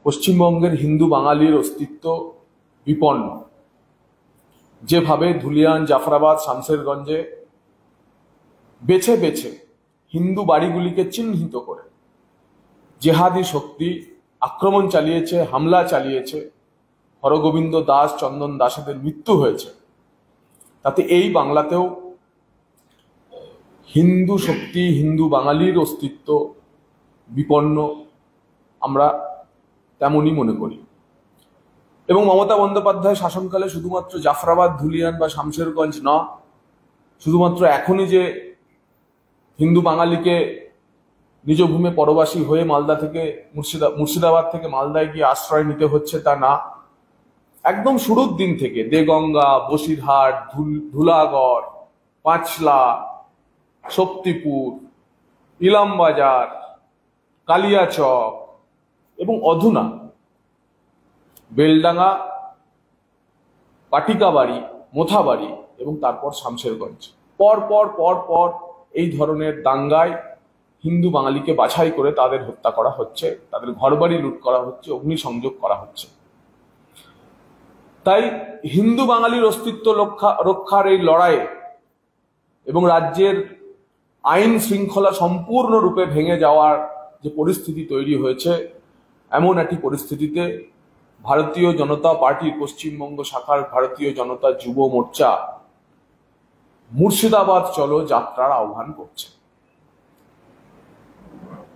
পশ্চিমবঙ্গের হিন্দু বাঙালির অস্তিত্ব বিপন্ন। যেভাবে ধুলিয়ান, জাফরাবাদ, শামশেরগঞ্জে বেছে বেছে হিন্দু বাড়িগুলিকে চিহ্নিত করে জেহাদি শক্তি আক্রমণ চালিয়েছে, হামলা চালিয়েছে, হরগোবিন্দ দাস, চন্দন দাসেদের মৃত্যু হয়েছে, তাতে এই বাংলাতেও হিন্দু শক্তি, হিন্দু বাঙালির অস্তিত্ব বিপন্ন আমরা তেমনই মনে করি। এবং মমতা বন্দ্যোপাধ্যায় শাসনকালে শুধুমাত্র জাফরাবাদ, ধুলিয়ান বা শামশেরগঞ্জ না, শুধুমাত্র এখনই যে হিন্দু বাঙালিকে নিজ ভূমে পরবাসী হয়ে মালদা থেকে মুর্শিদাবাদ থেকে মালদায় গিয়ে আশ্রয় নিতে হচ্ছে তা না, একদম শুরুর দিন থেকে দেগঙ্গা, বসিরহাট, ধুলাগড়, পাঁচলা, শক্তিপুর, ইলামবাজার, কালিয়াচক এবং অধুনা বেলডাঙ্গা, পাটিকাবাড়ি, মোথাবাড়ি এবং তারপর শামশেরগঞ্জ, পর পর পর পর এই ধরনের দাঙ্গায় হিন্দু বাঙালিকে বাছাই করে তাদের হত্যা করা হচ্ছে, তাদের ঘরবাড়ি লুট করা হচ্ছে, অগ্নিসংযোগ করা হচ্ছে। তাই হিন্দু বাঙালির অস্তিত্ব রক্ষার এই লড়াইয়ে এবং রাজ্যের আইন শৃঙ্খলা সম্পূর্ণরূপে ভেঙে যাওয়ার যে পরিস্থিতি তৈরি হয়েছে, এমন একটি পরিস্থিতিতে ভারতীয় জনতা পার্টির পশ্চিমবঙ্গ শাখার ভারতীয় জনতা যুব মোর্চা মুর্শিদাবাদ চলো যাত্রার আহ্বান করছে।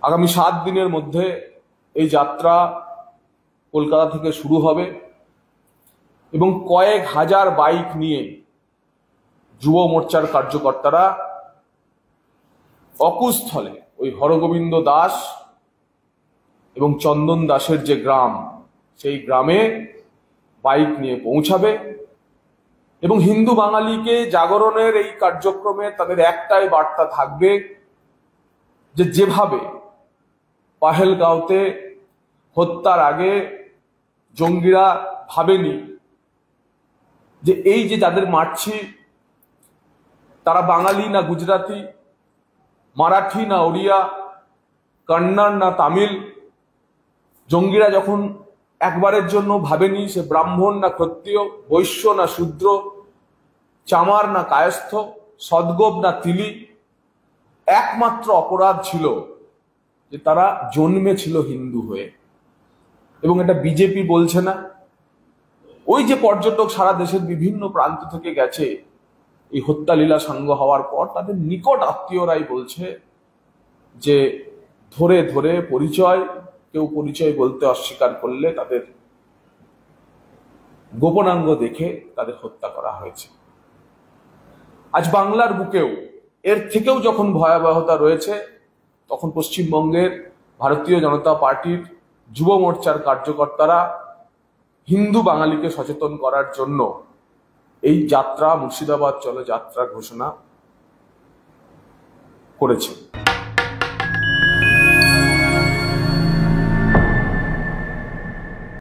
আগামী 7 দিনের মধ্যে এই যাত্রা কলকাতা থেকে শুরু হবে এবং কয়েক হাজার বাইক নিয়ে যুব মোর্চার কার্যকর্তারা অকুস্থলে ওই হরগোবিন্দ দাস এবং চন্দন দাসের যে গ্রাম, সেই গ্রামে বাইক নিয়ে পৌঁছাবে এবং হিন্দু বাঙালিকে জাগরণের এই কার্যক্রমে তাদের একটাই বার্তা থাকবে যে যেভাবে পাহেলগাঁওতে হত্যার আগে জঙ্গিরা ভাবেনি যে এই যে যাদের মারছি তারা বাঙালি না গুজরাটি, মারাঠি না ওড়িয়া, কন্নড় না তামিল, জঙ্গিরা যখন একবারের জন্য ভাবেনি সে ব্রাহ্মণ না ক্ষত্রিয়, বৈশ্য না শূদ্র, চামার না কায়স্থ, সদগোপ না তিলি, একমাত্র অপরাধ ছিল যে তারা জন্মেছিল হিন্দু হয়ে। এবং এটা বিজেপি বলছে না, ওই যে পর্যটক সারা দেশের বিভিন্ন প্রান্ত থেকে গেছে এই হত্যালীলা সাঙ্গ হওয়ার পর, তাদের নিকট আত্মীয়রাই বলছে যে ধরে ধরে কেউ পরিচয় বলতে অস্বীকার করলে তাদের গোপনাঙ্গ দেখে তাদের হত্যা করা হয়েছে। আজ বাংলার বুকেও এর থেকেও যখন ভয়াবহতা রয়েছে, তখন পশ্চিমবঙ্গের ভারতীয় জনতা পার্টির যুব মোর্চার কার্যকর্তারা হিন্দু বাঙালিকে সচেতন করার জন্য এই যাত্রা, মুর্শিদাবাদ চলো যাত্রা ঘোষণা করেছে।